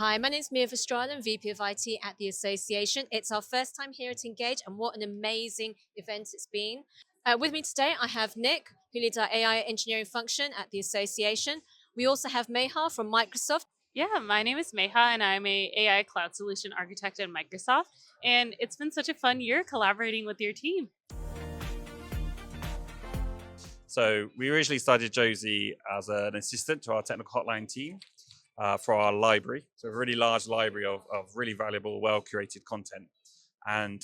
Hi, my name is Mia Verstraeten, VP of IT at the Association. It's our first time here at Engage, and what an amazing event it's been. With me today, I have Nick, who leads our AI engineering function at the Association. We also have Meha from Microsoft. Yeah, my name is Meha, and I'm a AI cloud solution architect at Microsoft. And it's been such a fun year collaborating with your team. So we originally started Josi as an assistant to our technical hotline team for our library. So a really large library of really valuable, well-curated content. And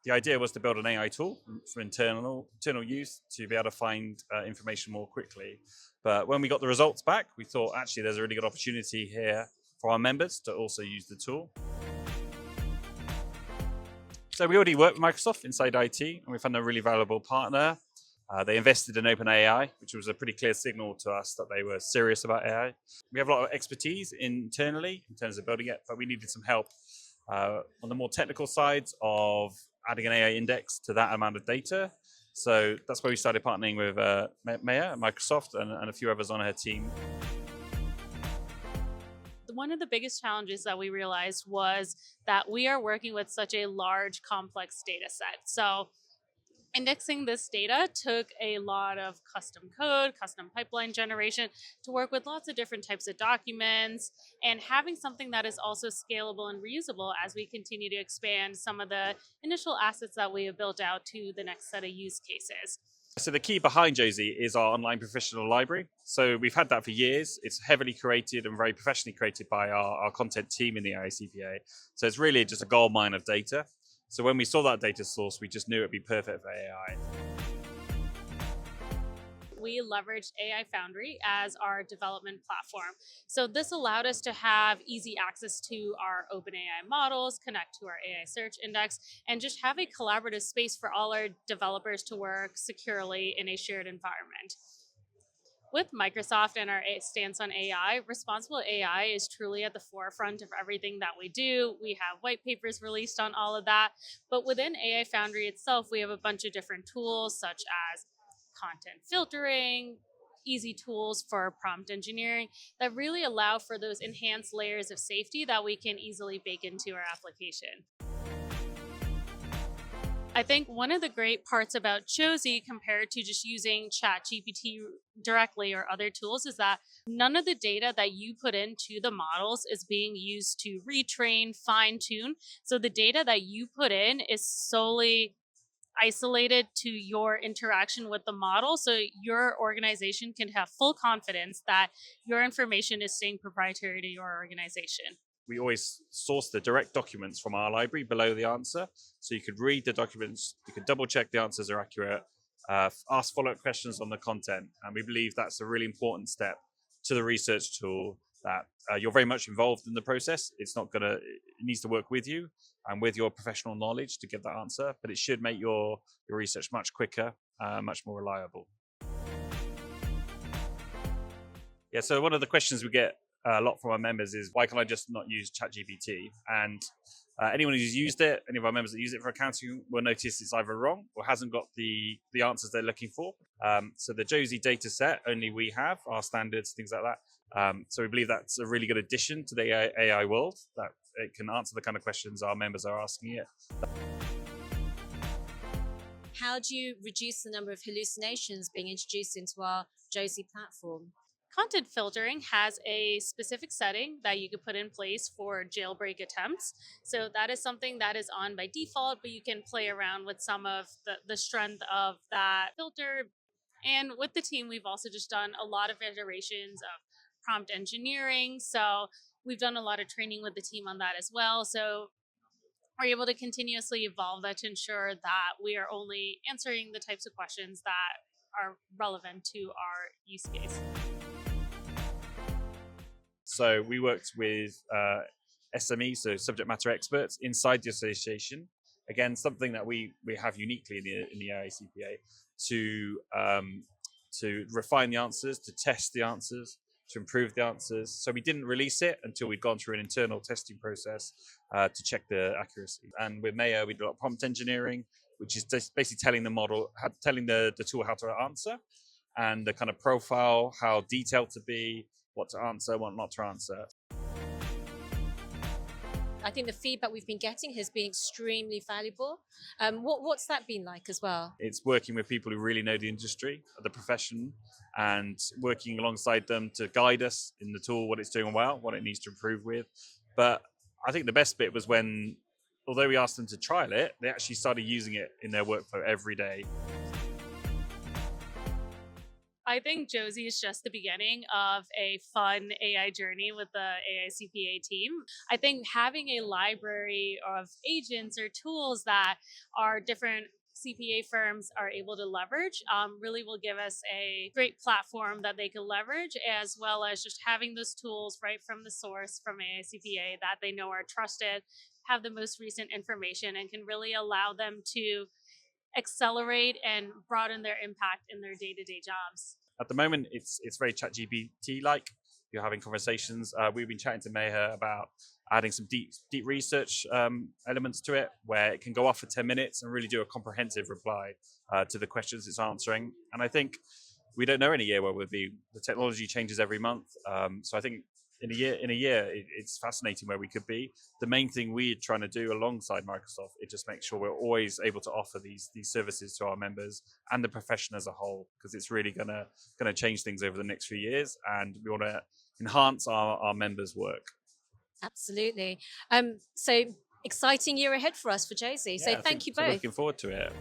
the idea was to build an AI tool for internal use to be able to find information more quickly. But when we got the results back, we thought actually there's a really good opportunity here for our members to also use the tool. So we already work with Microsoft inside IT, and we found a really valuable partner. They invested in OpenAI, which was a pretty clear signal to us that they were serious about AI. We have a lot of expertise internally in terms of building it, but we needed some help on the more technical sides of adding an AI index to that amount of data. So that's where we started partnering with Maya at Microsoft and a few others on her team. One of the biggest challenges that we realized was that we are working with such a large, complex data set. So indexing this data took a lot of custom code, custom pipeline generation to work with lots of different types of documents, and having something that is also scalable and reusable as we continue to expand some of the initial assets that we have built out to the next set of use cases. So the key behind Josi is our online professional library. So we've had that for years. It's heavily curated and very professionally created by our content team in the ICPA. So it's really just a gold mine of data. So when we saw that data source, we just knew it'd be perfect for AI. We leveraged AI Foundry as our development platform. So this allowed us to have easy access to our OpenAI models, connect to our AI search index, and just have a collaborative space for all our developers to work securely in a shared environment. With Microsoft and our stance on AI, responsible AI is truly at the forefront of everything that we do. We have white papers released on all of that. But within AI Foundry itself, we have a bunch of different tools such as content filtering, easy tools for prompt engineering that really allow for those enhanced layers of safety that we can easily bake into our application. I think one of the great parts about Josi compared to just using ChatGPT directly or other tools is that none of the data that you put into the models is being used to retrain, fine tune. So the data that you put in is solely isolated to your interaction with the model. So your organization can have full confidence that your information is staying proprietary to your organization. We always source the direct documents from our library below the answer. So you could read the documents, you could double check the answers are accurate, ask follow-up questions on the content. And we believe that's a really important step to the research tool, that you're very much involved in the process. It needs to work with you and with your professional knowledge to give that answer, but it should make your research much quicker, much more reliable. Yeah, so one of the questions we get a lot from our members is, why can I just not use ChatGPT? And anyone who's used it, any of our members that use it for accounting, will notice it's either wrong or hasn't got the answers they're looking for. So the Josi data set, only we have our standards, things like that. So we believe that's a really good addition to the AI world, that it can answer the kind of questions our members are asking it. How do you reduce the number of hallucinations being introduced into our Josi platform? Content filtering has a specific setting that you could put in place for jailbreak attempts. So that is something that is on by default, but you can play around with some of the strength of that filter. And with the team, we've also just done a lot of iterations of prompt engineering. So we've done a lot of training with the team on that as well. So we're able to continuously evolve that to ensure that we are only answering the types of questions that are relevant to our use case. So we worked with SMEs, so subject matter experts inside the association. Again, something that we have uniquely in the AICPA to refine the answers, to test the answers, to improve the answers. So we didn't release it until we'd gone through an internal testing process to check the accuracy. And with Mayo, we did a lot of prompt engineering, which is just basically telling the model, telling the tool how to answer, and the kind of profile, how detailed to be, what to answer, what not to answer. I think the feedback we've been getting has been extremely valuable. What's that been like as well? It's working with people who really know the industry, the profession, and working alongside them to guide us in the tool, what it's doing well, what it needs to improve with. But I think the best bit was when, although we asked them to trial it, they actually started using it in their workflow every day. I think Josie is just the beginning of a fun AI journey with the AI CPA team. I think having a library of agents or tools that our different CPA firms are able to leverage really will give us a great platform that they can leverage, as well as just having those tools right from the source from AI CPA that they know are trusted, have the most recent information, and can really allow them to accelerate and broaden their impact in their day-to-day jobs. At the moment, it's very ChatGPT like. You're having conversations. We've been chatting to Meher about adding some deep research elements to it, where it can go off for 10 minutes and really do a comprehensive reply to the questions it's answering. And I think we don't know in a year where we'll be. The technology changes every month, so I think in a year, it's fascinating where we could be. The main thing we're trying to do alongside Microsoft is just make sure we're always able to offer these services to our members and the profession as a whole, because it's really gonna change things over the next few years, and we want to enhance our members' work. Absolutely. So exciting year ahead for us for Josie. So Yeah, thank you so both. looking forward to it.